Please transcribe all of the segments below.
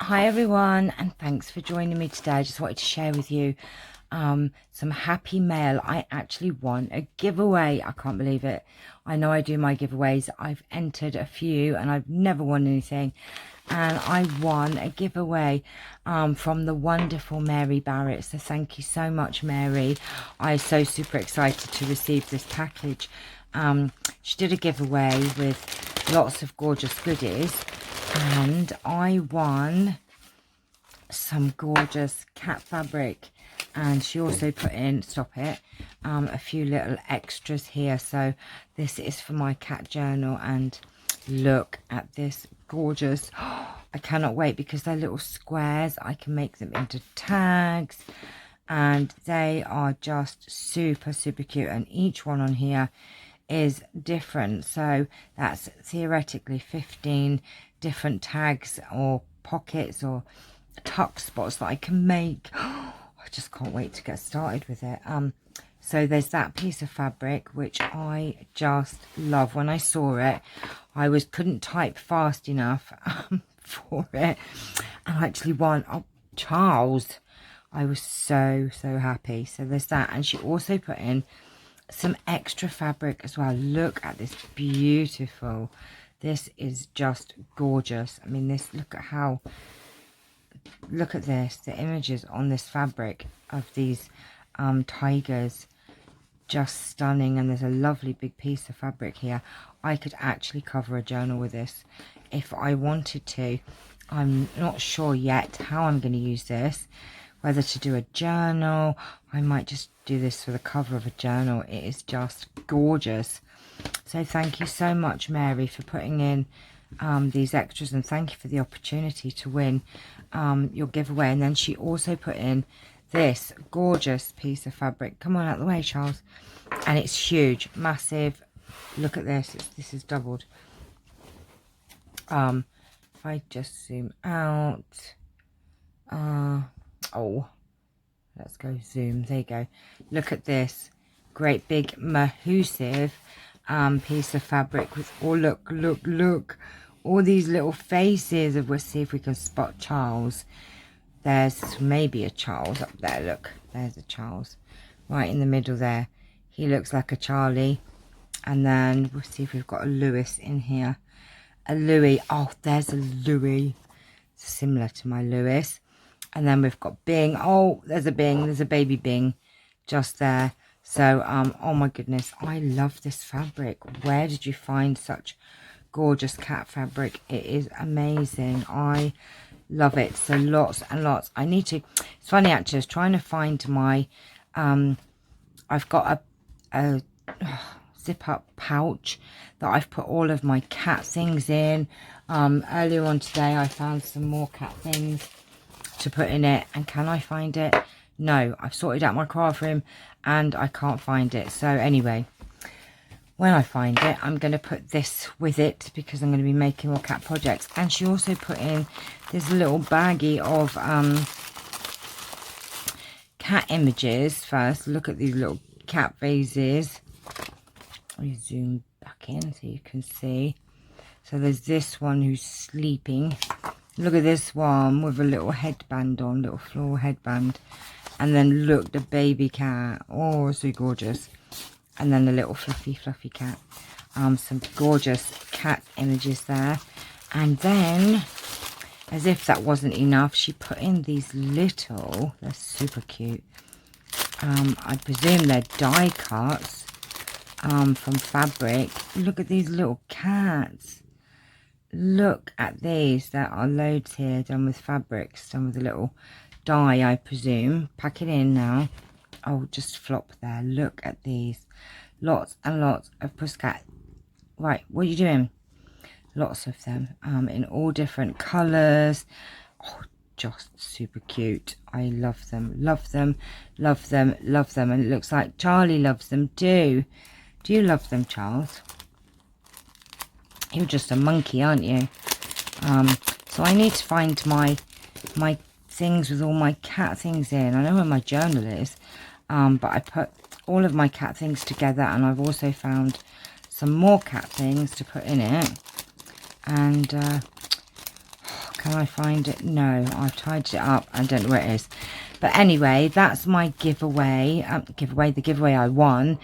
Hi everyone, and thanks for joining me today. I just wanted to share with you some happy mail. I actually won a giveaway. I can't believe it. I know I do my giveaways. I've entered a few and I've never won anything. And I won a giveaway from the wonderful Mary Barratt. So thank you so much, Mary. I'm so super excited to receive this package. She did a giveaway with lots of gorgeous goodies. And I won some gorgeous cat fabric, and she also put in, stop it, a few little extras here. So this is for my cat journal, and look at this gorgeous. I cannot wait because they're little squares. I can make them into tags, and they are just super cute, and each one on here is different. So that's theoretically 15 different tags or pockets or tuck spots that I can make. I just can't wait to get started with it. So there's that piece of fabric which I just love. When I saw it, I couldn't type fast enough for it, and I actually won. Oh, Charles, I was so happy. So there's that, and she also put in some extra fabric as well. Look at this, beautiful. This is just gorgeous. I mean, this, look at this, the images on this fabric of these tigers, just stunning. And there's a lovely big piece of fabric here. I could actually cover a journal with this if I wanted to. I'm not sure yet how I'm going to use this, whether to do a journal. I might just do this for the cover of a journal. It is just gorgeous. So thank you so much, Mary, for putting in these extras, and thank you for the opportunity to win your giveaway. And then she also put in this gorgeous piece of fabric. Come on out the way, Charles. And it's huge, massive. Look at this. This is doubled. If I just zoom out, oh, let's go zoom. There you go. Look at this great big massive piece of fabric with, oh, look, all these little faces of, let's see if we can spot Charles. There's maybe a Charles up there. Look, there's a Charles right in the middle there. He looks like a Charlie. And then we'll see if we've got a Lewis in here. A Louis. Oh, there's a Louis, similar to my Lewis. And then we've got Bing. Oh, there's a Bing. There's a baby Bing just there. So, oh my goodness, I love this fabric. Where did you find such gorgeous cat fabric? It is amazing. I love it. So lots and lots. I need to, it's funny actually, I was trying to find my, I've got a zip up pouch that I've put all of my cat things in. Earlier on today, I found some more cat things to put in it, and can I find it? No, I've sorted out my craft room and I can't find it. So anyway, when I find it, I'm going to put this with it because I'm going to be making more cat projects. And she also put in this little baggie of cat images. First, look at these little cat vases. Let me zoom back in so you can see. So there's this one who's sleeping. Look at this one with a little headband on, little floral headband. And then look, the baby cat. Oh, so gorgeous. And then the little fluffy cat. Some gorgeous cat images there. And then, as if that wasn't enough, she put in these little, they're super cute. I presume they're die cuts from fabric. Look at these little cats. Look at these. There are loads here done with fabrics, done with a little dye, I presume. Pack it in now. Oh, just flop there. Look at these. Lots and lots of pussycat. Right, what are you doing? Lots of them in all different colours. Oh, just super cute. I love them, love them, love them, love them. And it looks like Charlie loves them too. Do you love them, Charles? You're just a monkey, aren't you? So I need to find my things with all my cat things in. I know where my journal is, but I put all of my cat things together, and I've also found some more cat things to put in it. And Can I find it? No, I've tied it up. I don't know where it is. But anyway, that's my giveaway. The giveaway I won.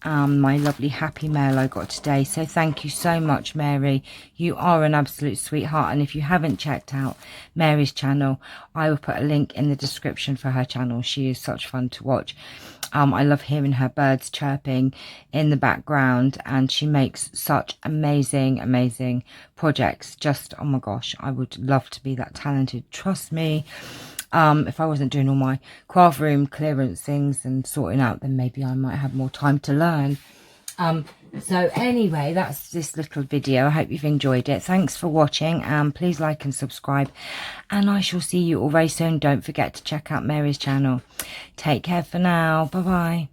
My lovely happy mail I got today. So thank you so much, Mary. You are an absolute sweetheart. And if you haven't checked out Mary's channel, I will put a link in the description for her channel. She is such fun to watch. I love hearing her birds chirping in the background, and she makes such amazing projects. Just, oh my gosh, I would love to be that talented, trust me. If I wasn't doing all my craft room clearance things and sorting out, then maybe I might have more time to learn. So anyway, that's this little video. I hope you've enjoyed it. Thanks for watching, and please like and subscribe, and I shall see you all very soon. Don't forget to check out Mary's channel. Take care for now. Bye bye.